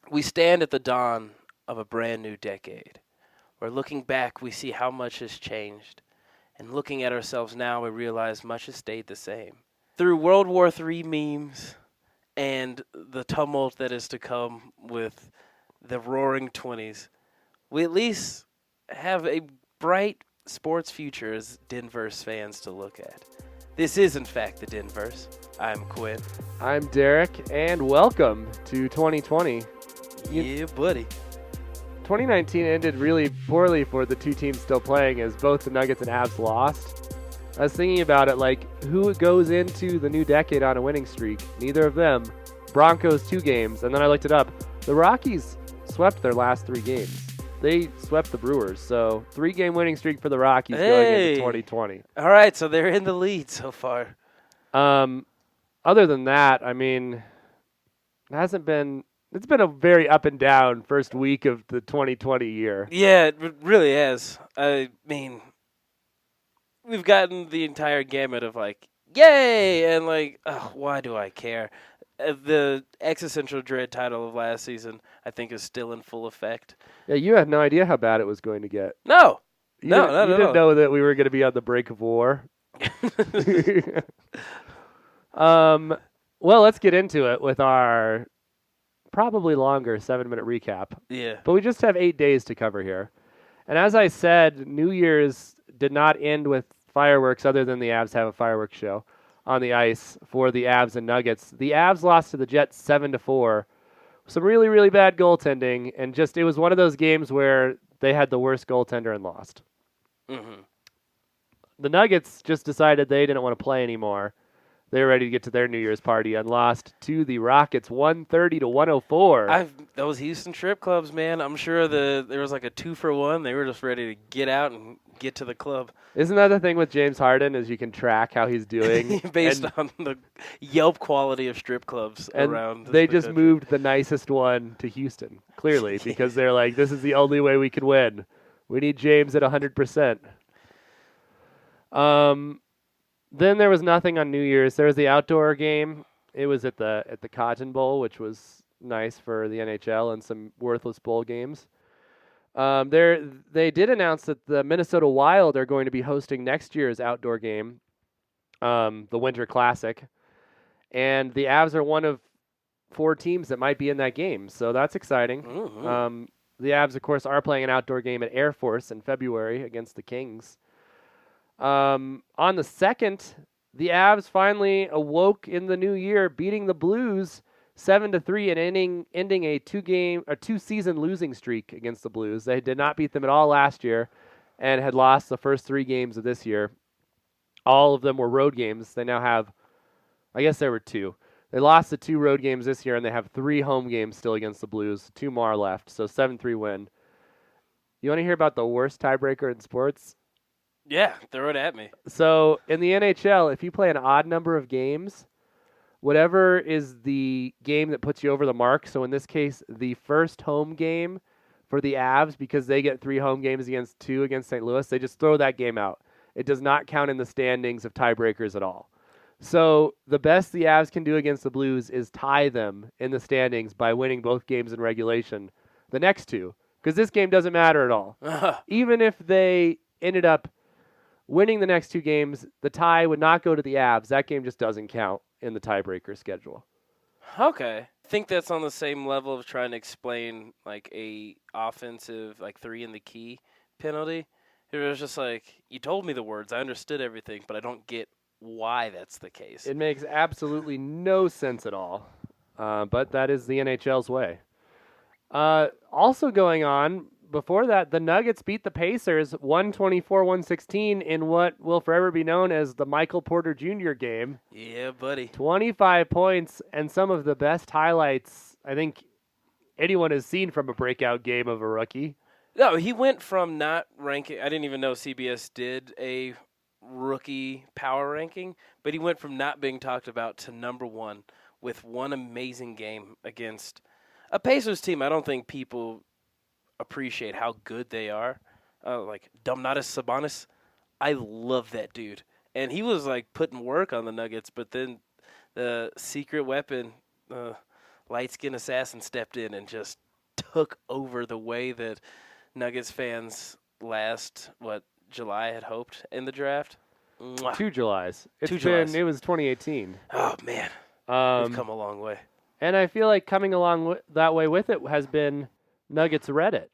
We stand at the dawn of a brand new decade, where looking back we see how much has changed, and looking at ourselves now we realize much has stayed the same. Through World War III memes and the tumult that is to come with the roaring 20s, we at least have a bright sports future as Denverse fans to look at. This is, in fact, the Denverse. I'm Quinn. I'm Derek, and welcome to 2020. Yeah, buddy. 2019 ended really poorly for the two teams still playing as both the Nuggets and Avs lost. I was thinking about it, like, who goes into the new decade on a winning streak? Neither of them. Broncos 2 games, and then I looked it up. The Rockies swept their last 3 games. They swept the Brewers, so 3-game winning streak for the Rockies going into 2020. All right, so they're in the lead so far. Other than that, I mean, it's been a very up and down first week of the 2020 year. Yeah, it really has. I mean, we've gotten the entire gamut of like, yay, and like, oh, why do I care? The existential dread title of last season, I think, is still in full effect. Yeah, you had no idea how bad it was going to get. No. You didn't know that we were going to be on the brink of war. Well, let's get into it with our probably longer 7-minute recap. Yeah. But we just have 8 days to cover here. And as I said, New Year's did not end with fireworks other than the Avs have a fireworks show on the ice for the Avs and Nuggets. The Avs lost to the Jets 7-4. Some really, really bad goaltending, and it was one of those games where they had the worst goaltender and lost. Mm-hmm. The Nuggets just decided they didn't want to play anymore. They were ready to get to their New Year's party and lost to the Rockets 130-104. Those Houston strip clubs, man, I'm sure there was like a 2-for-1. They were just ready to get out and get to the club. Isn't that the thing with James Harden, is you can track how he's doing? Based on the Yelp quality of strip clubs around. They just moved the nicest one to Houston, clearly, because they're like, this is the only way we can win. We need James at 100%. Then there was nothing on New Year's. There was the outdoor game. It was at the Cotton Bowl, which was nice for the NHL, and some worthless bowl games. They did announce that the Minnesota Wild are going to be hosting next year's outdoor game, the Winter Classic, and the Avs are one of 4 teams that might be in that game, so that's exciting. Mm-hmm. The Avs, of course, are playing an outdoor game at Air Force in February against the Kings. On the 2nd, the Avs finally awoke in the new year, beating the Blues 7-3 and ending a 2-season losing streak against the Blues. They did not beat them at all last year and had lost the first 3 games of this year. All of them were road games. They now have, I guess there were 2. They lost the 2 road games this year, and they have 3 home games still against the Blues. 2 more left, so 7-3 win. You want to hear about the worst tiebreaker in sports? Yeah, throw it at me. So in the NHL, if you play an odd number of games, whatever is the game that puts you over the mark, so in this case, the first home game for the Avs, because they get 3 home games against 2 against St. Louis, they just throw that game out. It does not count in the standings of tiebreakers at all. So the best the Avs can do against the Blues is tie them in the standings by winning both games in regulation, the next 2, because this game doesn't matter at all. Even if they ended up winning the next 2 games, the tie would not go to the Avs. That game just doesn't count in the tiebreaker schedule. Okay. I think that's on the same level of trying to explain like a offensive like 3 in the key penalty. It was just like, you told me the words, I understood everything, but I don't get why that's the case. It makes absolutely no sense at all. But that is the NHL's way. Also going on, before that, the Nuggets beat the Pacers 124-116 in what will forever be known as the Michael Porter Jr. game. Yeah, buddy. 25 points and some of the best highlights I think anyone has seen from a breakout game of a rookie. No, he went from not ranking. I didn't even know CBS did a rookie power ranking, but he went from not being talked about to number 1 with one amazing game against a Pacers team. I don't think people appreciate how good they are. Like Domantas Sabonis, I love that dude. And he was like putting work on the Nuggets, but then the secret weapon, light-skinned assassin stepped in and just took over the way that Nuggets fans last, July had hoped in the draft. Mwah. 2 Julys. It was 2018. Oh, man. We've come a long way. And I feel like coming along that way with it has been Nuggets Reddit.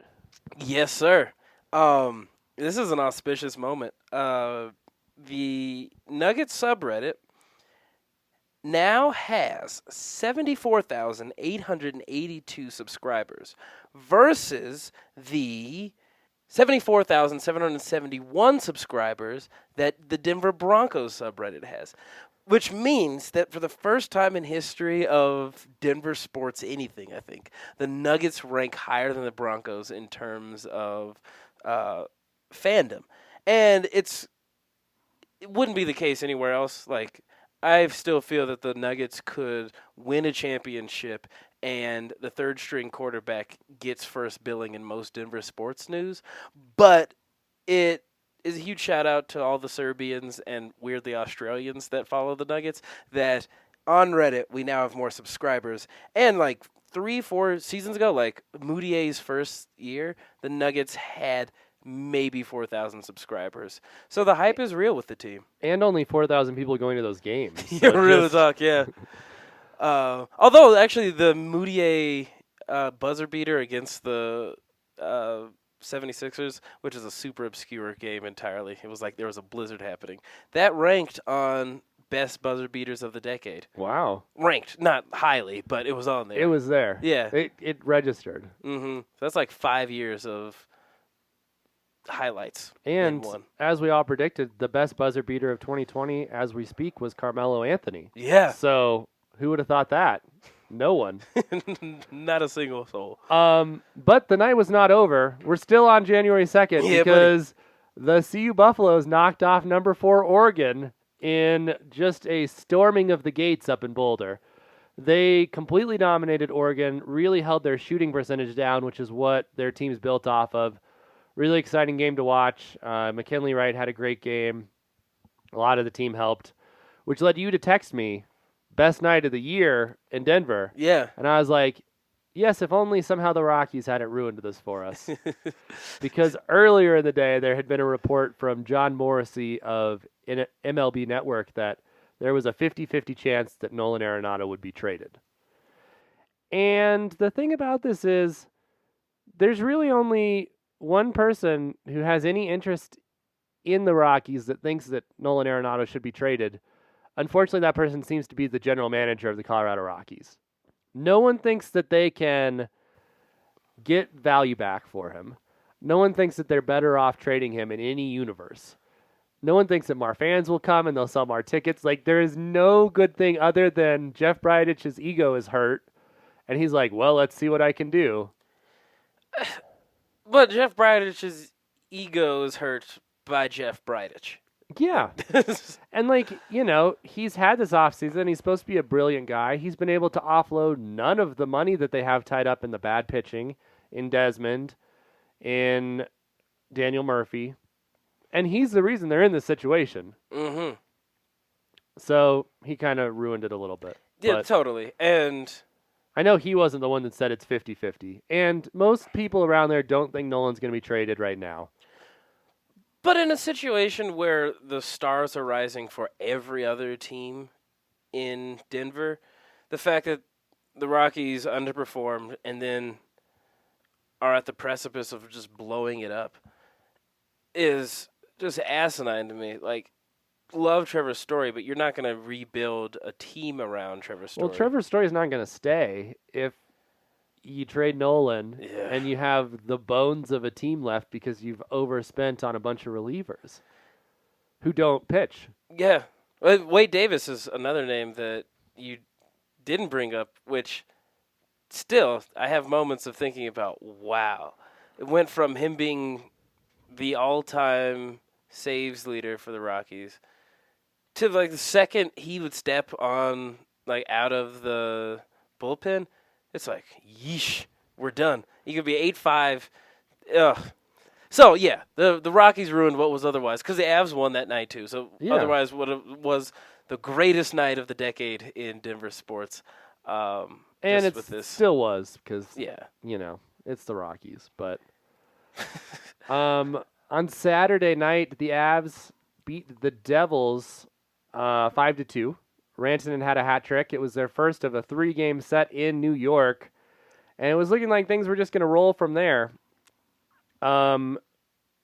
Yes, sir. This is an auspicious moment. The Nuggets subreddit now has 74,882 subscribers versus the 74,771 subscribers that the Denver Broncos subreddit has, which means that for the first time in history of Denver sports anything, I think, the Nuggets rank higher than the Broncos in terms of fandom. And it wouldn't be the case anywhere else. Like, I still feel that the Nuggets could win a championship and the third-string quarterback gets first billing in most Denver sports news. But it is a huge shout-out to all the Serbians and weirdly Australians that follow the Nuggets, that on Reddit we now have more subscribers. And, 3-4 seasons ago, Moutier's first year, the Nuggets had maybe 4,000 subscribers. So the hype is real with the team. And only 4,000 people going to those games. So real talk, yeah. Although, actually, the Moutier buzzer beater against the 76ers, which is a super obscure game entirely. It was like there was a blizzard happening. That ranked on best buzzer beaters of the decade. Wow. Ranked, not highly, but it was on there. It was there. Yeah. It registered. Mm-hmm. So that's like 5 years of highlights. And in one. as we all predicted, the best buzzer beater of 2020 as we speak was Carmelo Anthony. Yeah. So who would have thought that? No one. Not a single soul. But the night was not over. We're still on January 2nd because the CU Buffaloes knocked off number 4 Oregon in just a storming of the gates up in Boulder. They completely dominated Oregon, really held their shooting percentage down, which is what their team's built off of. Really exciting game to watch. McKinley Wright had a great game. A lot of the team helped, which led you to text me, best night of the year in Denver. Yeah. And I was like, yes, if only somehow the Rockies hadn't ruined this for us. Because earlier in the day, there had been a report from John Morrissey of MLB Network that there was a 50-50 chance that Nolan Arenado would be traded. And the thing about this is there's really only one person who has any interest in the Rockies that thinks that Nolan Arenado should be traded. Unfortunately, that person seems to be the general manager of the Colorado Rockies. No one thinks that they can get value back for him. No one thinks that they're better off trading him in any universe. No one thinks that more fans will come and they'll sell more tickets. There is no good thing other than Jeff Bridic's ego is hurt. And he's like, well, let's see what I can do. But Jeff Bridic's ego is hurt by Jeff Bridich. Yeah. And, he's had this offseason. He's supposed to be a brilliant guy. He's been able to offload none of the money that they have tied up in the bad pitching, in Desmond, in Daniel Murphy. And he's the reason they're in this situation. Mm-hmm. So he kind of ruined it a little bit. Yeah, totally. And I know he wasn't the one that said it's 50-50. And most people around there don't think Nolan's going to be traded right now. But in a situation where the stars are rising for every other team in Denver, the fact that the Rockies underperformed and then are at the precipice of just blowing it up is just asinine to me. Love Trevor Story, but you're not going to rebuild a team around Trevor Story. Well, Trevor Story's not going to stay if you trade Nolan and you have the bones of a team left because you've overspent on a bunch of relievers who don't pitch. Yeah. Wade Davis is another name that you didn't bring up, which still I have moments of thinking about, wow. It went from him being the all-time saves leader for the Rockies to the second he would step on out of the bullpen, it's yeesh, we're done. He could be 8-5. Ugh. So, yeah, the Rockies ruined what was otherwise, because the Avs won that night, too. So, otherwise, what it was the greatest night of the decade in Denver sports. And just it with this. still was because, Yeah. it's the Rockies. But on Saturday night, the Avs beat the Devils 5-2. Rantanen had a hat trick. It was their first of a 3-game set in New York, and it was looking like things were just going to roll from there.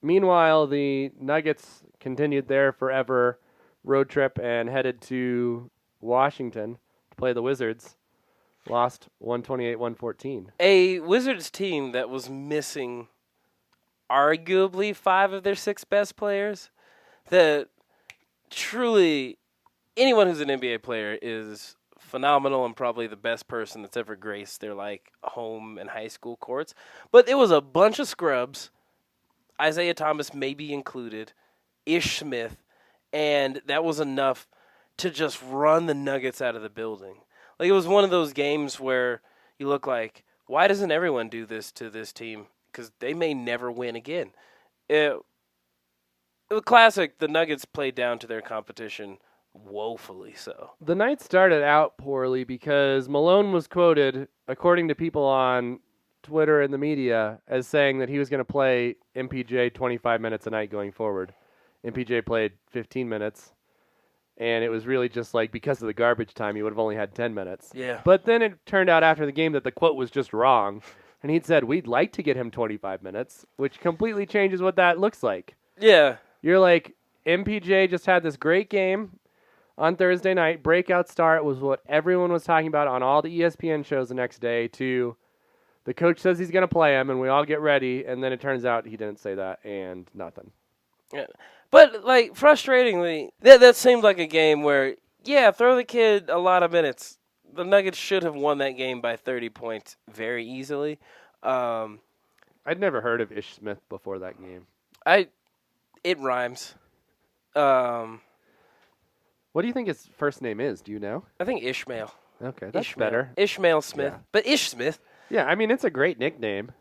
Meanwhile, the Nuggets continued their forever road trip and headed to Washington to play the Wizards. Lost 128-114. A Wizards team that was missing arguably 5 of their 6 best players. That truly, anyone who's an NBA player is phenomenal and probably the best person that's ever graced their home and high school courts. But it was a bunch of scrubs, Isaiah Thomas maybe included, Ish Smith, and that was enough to just run the Nuggets out of the building. It was one of those games where you look like, why doesn't everyone do this to this team? Because they may never win again. It was classic. The Nuggets played down to their competition woefully so. The night started out poorly because Malone was quoted, according to people on Twitter and the media, as saying that he was going to play MPJ 25 minutes a night going forward. MPJ played 15 minutes, and it was really just because of the garbage time, he would have only had 10 minutes. Yeah. But then it turned out after the game that the quote was just wrong, and he'd said, we'd like to get him 25 minutes, which completely changes what that looks like. Yeah. You're like, MPJ just had this great game on Thursday night. Breakout start was what everyone was talking about on all the ESPN shows the next day, to the coach says he's going to play him, and we all get ready, and then it turns out he didn't say that, and nothing. Yeah. But, frustratingly, that seemed like a game where, throw the kid a lot of minutes. The Nuggets should have won that game by 30 points very easily. I'd never heard of Ish Smith before that game. It rhymes. What do you think his first name is? Do you know? I think Ishmael. Okay, that's Ishmael. better. Ishmael Smith. Yeah. But Ish Smith. Yeah, I mean, it's a great nickname.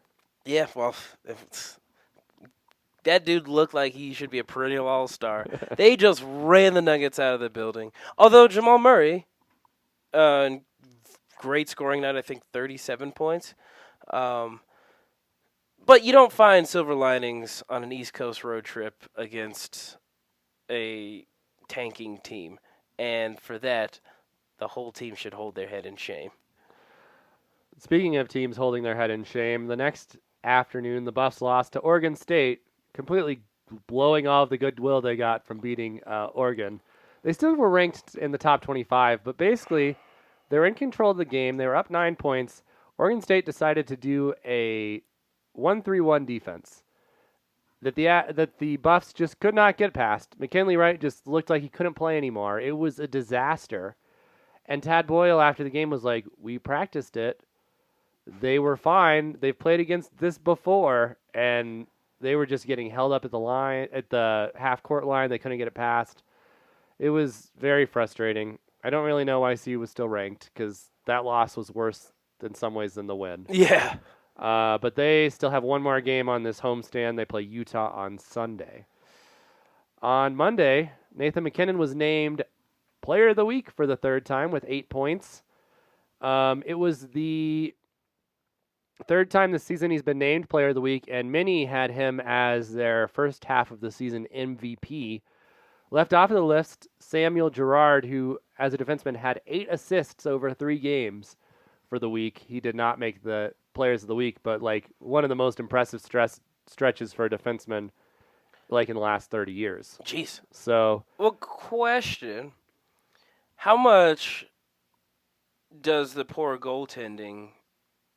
Yeah, well, that dude looked like he should be a perennial all-star. They just ran the Nuggets out of the building. Although Jamal Murray, great scoring night, I think 37 points. But you don't find silver linings on an East Coast road trip against a tanking team. And for that, the whole team should hold their head in shame. Speaking of teams holding their head in shame, the next afternoon, the Buffs lost to Oregon State, completely blowing all of the goodwill they got from beating Oregon. They still were ranked in the top 25, but basically, they were in control of the game. They were up 9 points. Oregon State decided to do a 1-3-1 defense that the Buffs just could not get past. McKinley Wright just looked like he couldn't play anymore. It was a disaster. And Tad Boyle, after the game, was like, we practiced it. They were fine. They've played against this before, and they were just getting held up at the half-court line. They couldn't get it past. It was very frustrating. I don't really know why CU was still ranked, because that loss was worse in some ways than the win. Yeah. But they still have one more game on this homestand. They play Utah on Sunday. On Monday, Nathan MacKinnon was named Player of the Week for the third time with 8 points. It was the third time this season he's been named Player of the Week, and many had him as their first half of the season MVP. Left off of the list, Samuel Girard, who, as a defenseman, had 8 assists over 3 games for the week. He did not make the Players of the Week, but one of the most impressive stretches for a defenseman in the last 30 years. Jeez. So, well, question: how much does the poor goaltending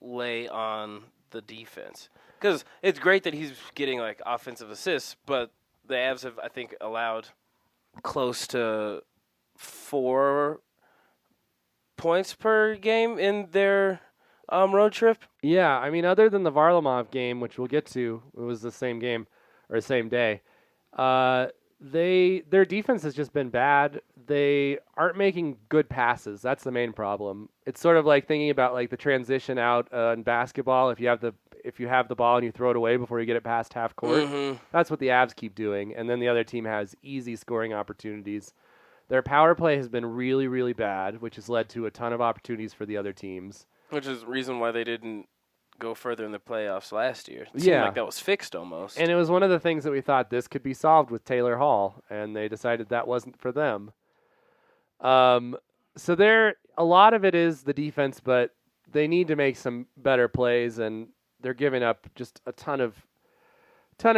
lay on the defense? Because it's great that he's getting offensive assists, but the Avs have, I think, allowed close to 4 points per game in their road trip. Yeah, I mean, other than the Varlamov game, which we'll get to, it was the same game or same day. Their defense has just been bad. They aren't making good passes. That's the main problem. It's sort of like thinking about the transition out in basketball. If you have the ball and you throw it away before you get it past half court, that's what the Avs keep doing. And then the other team has easy scoring opportunities. Their power play has been really, really bad, which has led to a ton of opportunities for the other teams. Which is the reason why they didn't go further in the playoffs last year. It seemed like that was fixed almost. And it was one of the things that we thought this could be solved with Taylor Hall, and they decided that wasn't for them. So a lot of it is the defense, but they need to make some better plays, and they're giving up just a ton of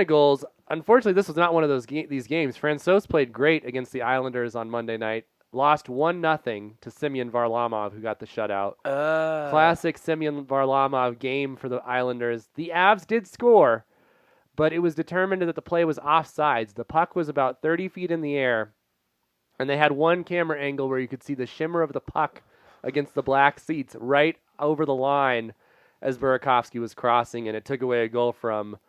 goals. Unfortunately, this was not one of these games. Francouz played great against the Islanders on Monday night. Lost 1-0 to Semyon Varlamov, who got the shutout. Classic Semyon Varlamov game for the Islanders. The Avs did score, but it was determined that the play was offsides. The puck was about 30 feet in the air, and they had one camera angle where you could see the shimmer of the puck against the black seats right over the line as Burakovsky was crossing, and it took away a goal from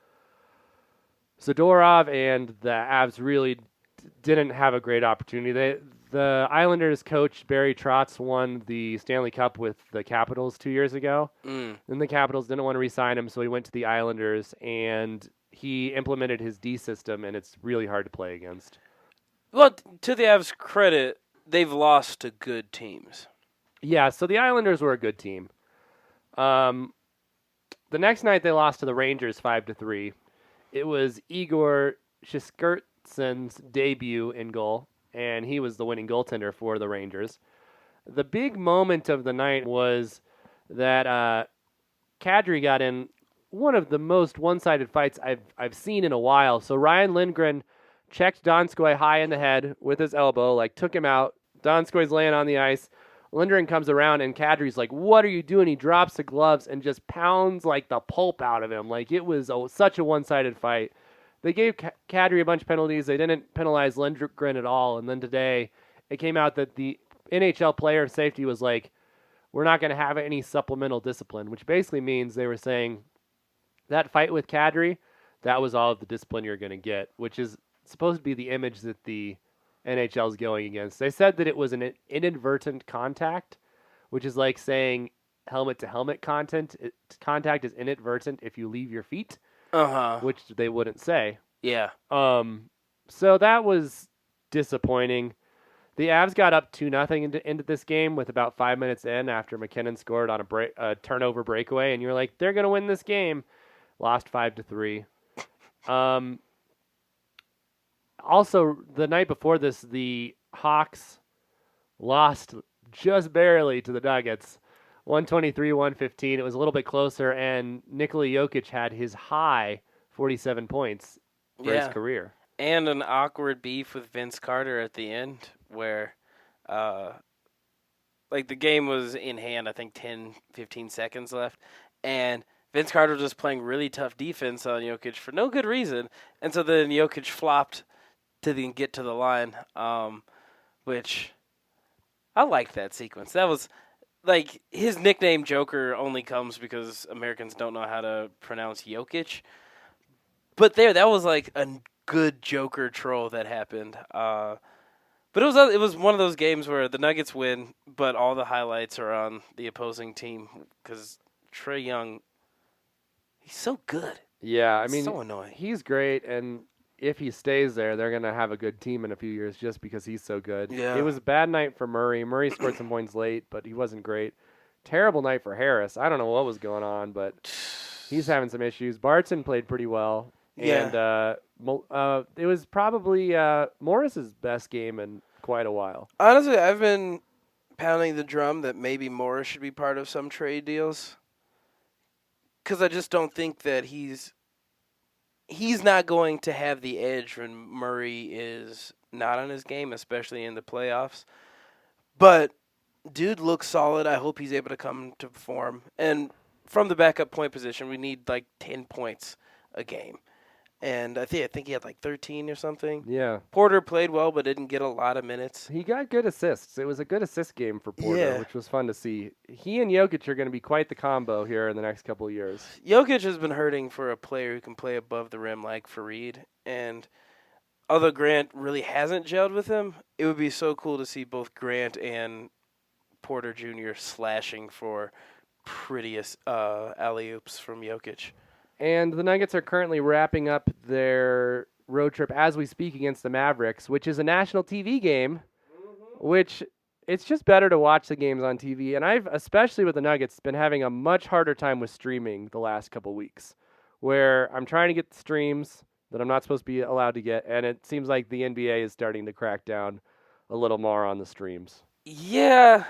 Zadorov, and the Avs really didn't have a great opportunity. The Islanders coach, Barry Trotz, won the Stanley Cup with the Capitals 2 years ago. And the Capitals didn't want to re-sign him, so he went to the Islanders, and he implemented his D system, and it's really hard to play against. Well, to the Avs' credit, they've lost to good teams. Yeah, so the Islanders were a good team. The next night they lost to the Rangers 5-3. It was Igor Shesterkin's debut in goal, and he was the winning goaltender for the Rangers. The big moment of the night was that Kadri got in one of the most one-sided fights I've seen in a while. So Ryan Lindgren checked Donskoy high in the head with his elbow, took him out. Donskoy's laying on the ice. Lindgren comes around, and Kadri's like, "What are you doing?" He drops the gloves and just pounds the pulp out of him. It was such a one-sided fight. They gave Kadri a bunch of penalties. They didn't penalize Lindgren at all. And then today, it came out that the NHL player safety was like, "We're not going to have any supplemental discipline," which basically means they were saying that fight with Kadri, that was all of the discipline you're going to get, which is supposed to be the image that the NHL is going against. They said that it was an inadvertent contact, which is like saying helmet-to-helmet contact is inadvertent if you leave your feet. Which they wouldn't say. Yeah. So that was disappointing. The Avs got up 2-0 into this game with about 5 minutes in after MacKinnon scored on a turnover breakaway, and you're like, they're going to win this game. Lost 5-3. Also, the night before this, the Hawks lost just barely to the Nuggets. 123-115. It was a little bit closer, and Nikola Jokic had his high 47 points for his career. And an awkward beef with Vince Carter at the end where, the game was in hand, I think 10, 15 seconds left, and Vince Carter was just playing really tough defense on Jokic for no good reason, and so then Jokic flopped to then get to the line, which I liked that sequence. That was... his nickname Joker only comes because Americans don't know how to pronounce Jokic. But that was a good Joker troll that happened. But it was one of those games where the Nuggets win, but all the highlights are on the opposing team because Trae Young, he's so good. Yeah, I mean, so annoying. He's great, and if he stays there, they're going to have a good team in a few years just because he's so good. Yeah. It was a bad night for Murray. Murray scored some points late, but he wasn't great. Terrible night for Harris. I don't know what was going on, but he's having some issues. Barton played pretty well. Yeah. And it was probably Morris's best game in quite a while. Honestly, I've been pounding the drum that maybe Morris should be part of some trade deals. Because I just don't think that he's not going to have the edge when Murray is not on his game, especially in the playoffs. But dude looks solid. I hope he's able to come to perform. And from the backup point position, we need 10 points a game. And I think he had 13 or something. Yeah. Porter played well, but didn't get a lot of minutes. He got good assists. It was a good assist game for Porter, which was fun to see. He and Jokic are going to be quite the combo here in the next couple of years. Jokic has been hurting for a player who can play above the rim like Fareed. And although Grant really hasn't gelled with him, it would be so cool to see both Grant and Porter Jr. slashing for prettiest alley-oops from Jokic. And the Nuggets are currently wrapping up their road trip as we speak against the Mavericks, which is a national TV game, which it's just better to watch the games on TV. And I've, especially with the Nuggets, been having a much harder time with streaming the last couple weeks, where I'm trying to get streams that I'm not supposed to be allowed to get, and it seems like the NBA is starting to crack down a little more on the streams. Yeah,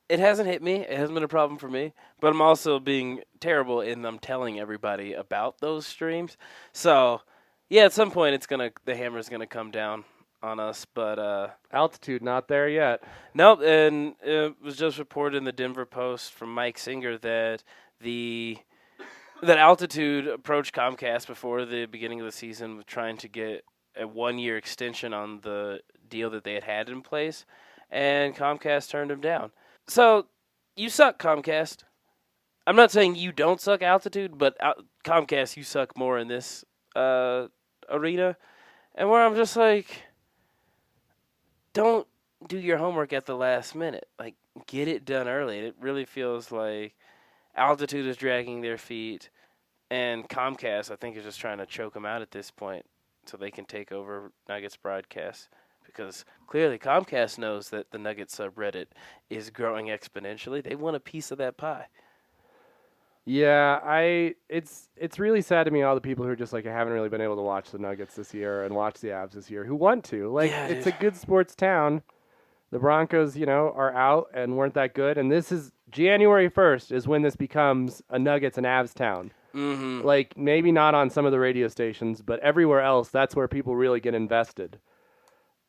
it hasn't hit me. It hasn't been a problem for me. But I'm also being terrible and I'm telling everybody about those streams. So, yeah, at some point the hammer's gonna come down on us. But Altitude not there yet. nope. And it was just reported in the Denver Post from Mike Singer that that Altitude approached Comcast before the beginning of the season with trying to get a 1-year extension on the deal that they had in place, and Comcast turned him down. So, you suck, Comcast. I'm not saying you don't suck, Altitude, but Comcast, you suck more in this arena. And where I'm just like, don't do your homework at the last minute. Like, get it done early. It really feels like Altitude is dragging their feet, and Comcast, I think, is just trying to choke them out at this point so they can take over Nuggets broadcast. Because clearly Comcast knows that the Nuggets subreddit is growing exponentially. They want a piece of that pie. Yeah, it's really sad to me, all the people who are just like, I haven't really been able to watch the Nuggets this year and watch the Avs this year, who want to. Like, Yeah, it's dude. a good sports town. The Broncos, are out and weren't that good. And this is January 1st is when this becomes a Nuggets and Avs town. Mm-hmm. Like, maybe not on some of the radio stations, but everywhere else, that's where people really get invested.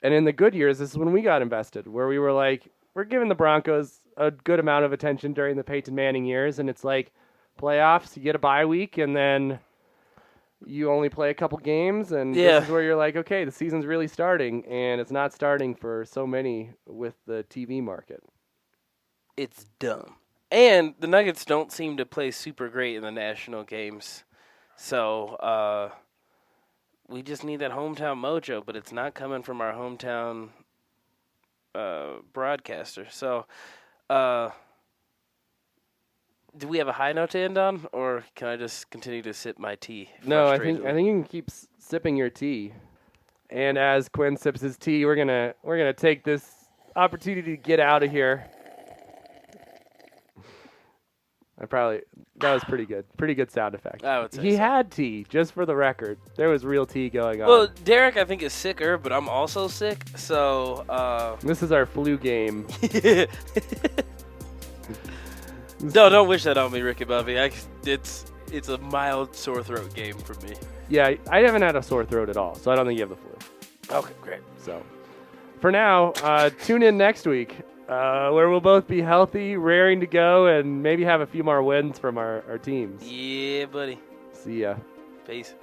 And in the good years, this is when we got invested, where we were like, we're giving the Broncos a good amount of attention during the Peyton Manning years. And it's like playoffs, you get a bye week, and then you only play a couple games, and this is where you're like, okay, the season's really starting, and it's not starting for so many with the TV market. It's dumb. And the Nuggets don't seem to play super great in the national games. So we just need that hometown mojo, but it's not coming from our hometown broadcaster. So do we have a high note to end on, or can I just continue to sip my tea? No, I think you can keep sipping your tea. And as Quinn sips his tea, we're gonna take this opportunity to get out of here. That was pretty good. Pretty good sound effect. I would say he so. had tea, just for the record. There was real tea going on. Well, Derek, I think, is sicker, but I'm also sick, so This is our flu game. No, don't wish that on me, Ricky Bobby. It's a mild sore throat game for me. Yeah, I haven't had a sore throat at all, so I don't think you have the flu. Okay, great. So, for now, tune in next week, where we'll both be healthy, raring to go, and maybe have a few more wins from our teams. Yeah, buddy. See ya. Peace.